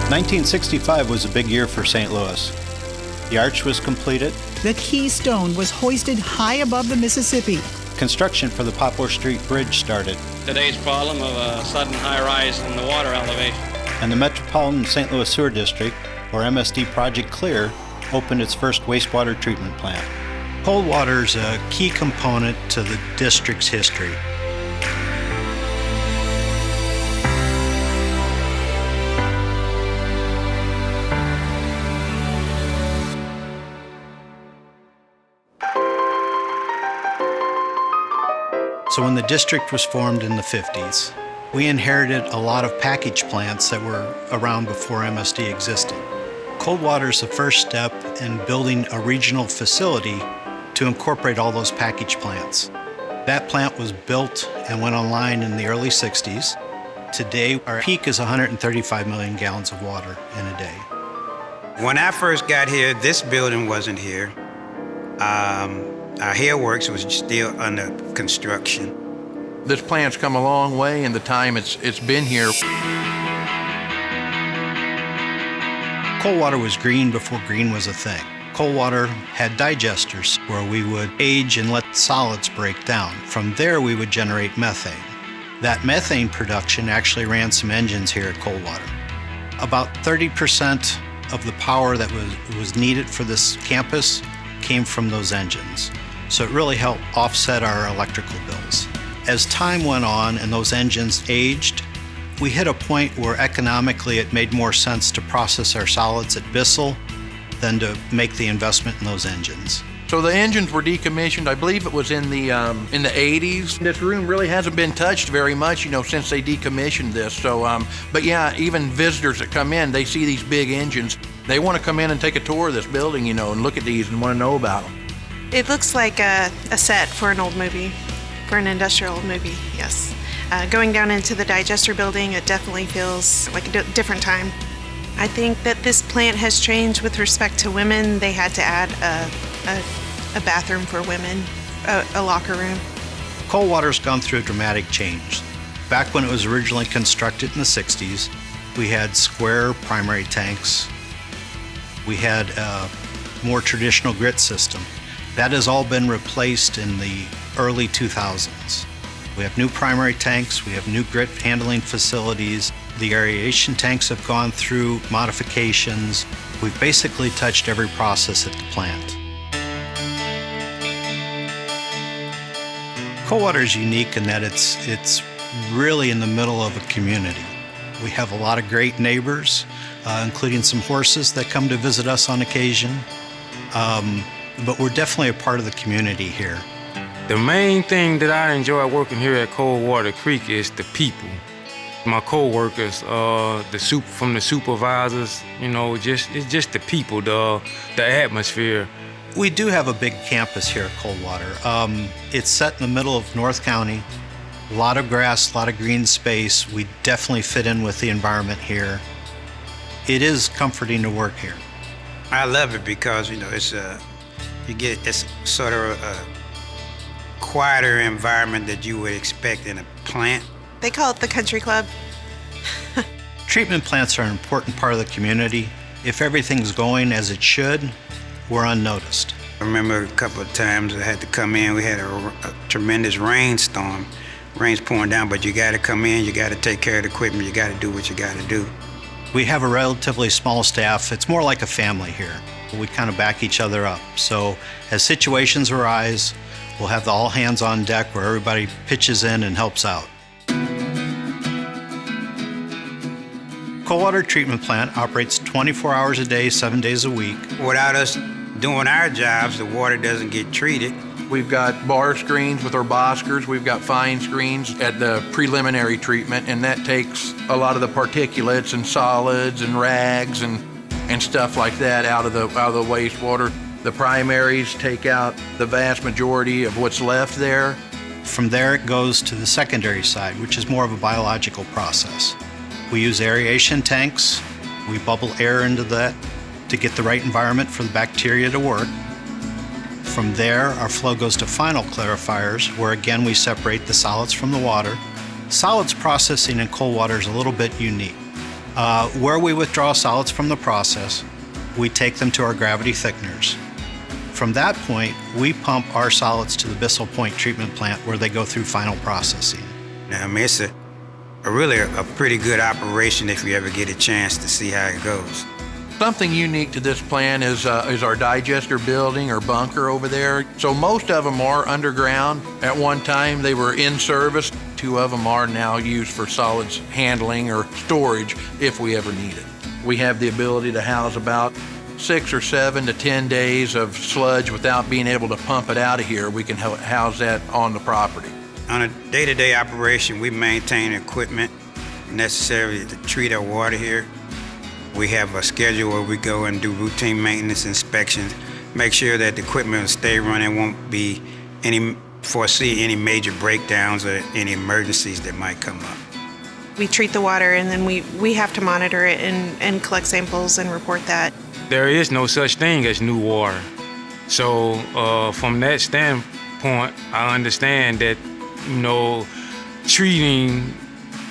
1965 was a big year for St. Louis. The arch was completed. The keystone was hoisted high above the Mississippi. Construction for the Poplar Street Bridge started. Today's problem of a sudden high rise in the water elevation. And the Metropolitan St. Louis Sewer District, or MSD Project Clear, opened its first wastewater treatment plant. Coldwater is a key component to the district's history. So when the district was formed in the 50s, we inherited a lot of package plants that were around before MSD existed. Coldwater is the first step in building a regional facility to incorporate all those package plants. That plant was built and went online in the early 60s. Today, our peak is 135 million gallons of water in a day. When I first got here, this building wasn't here. Our hair works was still under construction. This plant's come a long way in the time it's been here. Coldwater was green before green was a thing. Coldwater had digesters where we would age and let solids break down. From there, we would generate methane. That methane production actually ran some engines here at Coldwater. About 30% of the power that was needed for this campus came from those engines. So it really helped offset our electrical bills. As time went on and those engines aged, we hit a point where economically it made more sense to process our solids at Bissell than to make the investment in those engines. So the engines were decommissioned, I believe it was in the 80s. This room really hasn't been touched very much, since they decommissioned this. So, but yeah, even visitors that come in, they see these big engines. They want to come in and take a tour of this building, and look at these and want to know about them. It looks like a set for an old movie, for an industrial movie, yes. Going down into the digester building, it definitely feels like a different time. I think that this plant has changed with respect to women. They had to add a bathroom for women, a locker room. Coldwater's gone through a dramatic change. Back when it was originally constructed in the 60s, we had square primary tanks. We had a more traditional grit system. That has all been replaced in the early 2000s. We have new primary tanks, we have new grit handling facilities. The aeration tanks have gone through modifications. We've basically touched every process at the plant. Coldwater is unique in that it's really in the middle of a community. We have a lot of great neighbors, including some horses that come to visit us on occasion. But we're definitely a part of the community here. The main thing that I enjoy working here at Coldwater Creek is the people. My co-workers, from the supervisors, it's just the people, the atmosphere. We do have a big campus here at Coldwater. It's set in the middle of North County. A lot of grass, a lot of green space. We definitely fit in with the environment here. It is comforting to work here. I love it because, it's sort of a quieter environment that you would expect in a plant. They call it the country club. Treatment plants are an important part of the community. If everything's going as it should, we're unnoticed. I remember a couple of times I had to come in. We had a tremendous rainstorm. Rain's pouring down, but you got to come in, you got to take care of the equipment, you got to do what you got to do. We have a relatively small staff. It's more like a family here. We kind of back each other up. So as situations arise, we'll have the all hands on deck where everybody pitches in and helps out. Coldwater Treatment Plant operates 24 hours a day, 7 days a week. Without us doing our jobs, the water doesn't get treated. We've got bar screens with our Boskers. We've got fine screens at the preliminary treatment, and that takes a lot of the particulates and solids and rags and stuff like that out of the wastewater. The primaries take out the vast majority of what's left there. From there, it goes to the secondary side, which is more of a biological process. We use aeration tanks. We bubble air into that to get the right environment for the bacteria to work. From there, our flow goes to final clarifiers, where again we separate the solids from the water. Solids processing in Coldwater is a little bit unique. Where we withdraw solids from the process, we take them to our gravity thickeners. From that point, we pump our solids to the Bissell Point treatment plant where they go through final processing. Now, I mean, it's really a pretty good operation if you ever get a chance to see how it goes. Something unique to this plant is our digester building or bunker over there. So most of them are underground. At one time, they were in service. 2 of them are now used for solids handling or storage if we ever need it. We have the ability to house about 6 or 7 to 10 days of sludge without being able to pump it out of here. We can house that on the property. On a day-to-day operation, we maintain equipment necessary to treat our water here. We have a schedule where we go and do routine maintenance inspections, make sure that the equipment will stay running, won't be foresee any major breakdowns or any emergencies that might come up. We treat the water and then we have to monitor it and collect samples and report that. There is no such thing as new water. So from that standpoint, I understand that, treating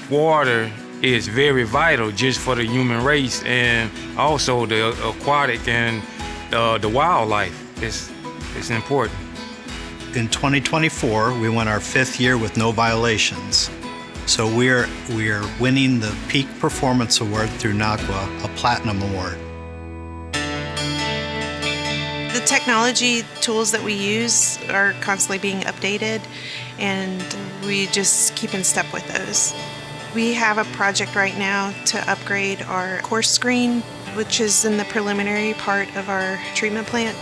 water is very vital just for the human race and also the aquatic and the wildlife. It's important. In 2024, we went our 5th year with no violations. So we are winning the Peak Performance Award through NACWA, a Platinum Award. The technology tools that we use are constantly being updated, and we just keep in step with those. We have a project right now to upgrade our course screen, which is in the preliminary part of our treatment plant.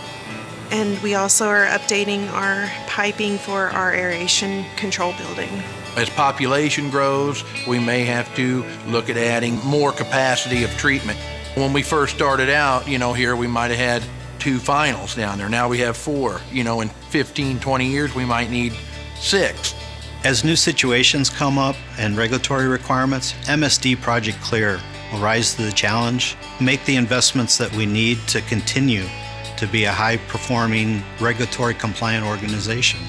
And we also are updating our piping for our aeration control building. As population grows, we may have to look at adding more capacity of treatment. When we first started out, here we might have had 2 finals down there. Now we have 4. In 15, 20 years, we might need 6. As new situations come up and regulatory requirements, MSD Project Clear will rise to the challenge, make the investments that we need to continue to be a high-performing, regulatory compliant organization.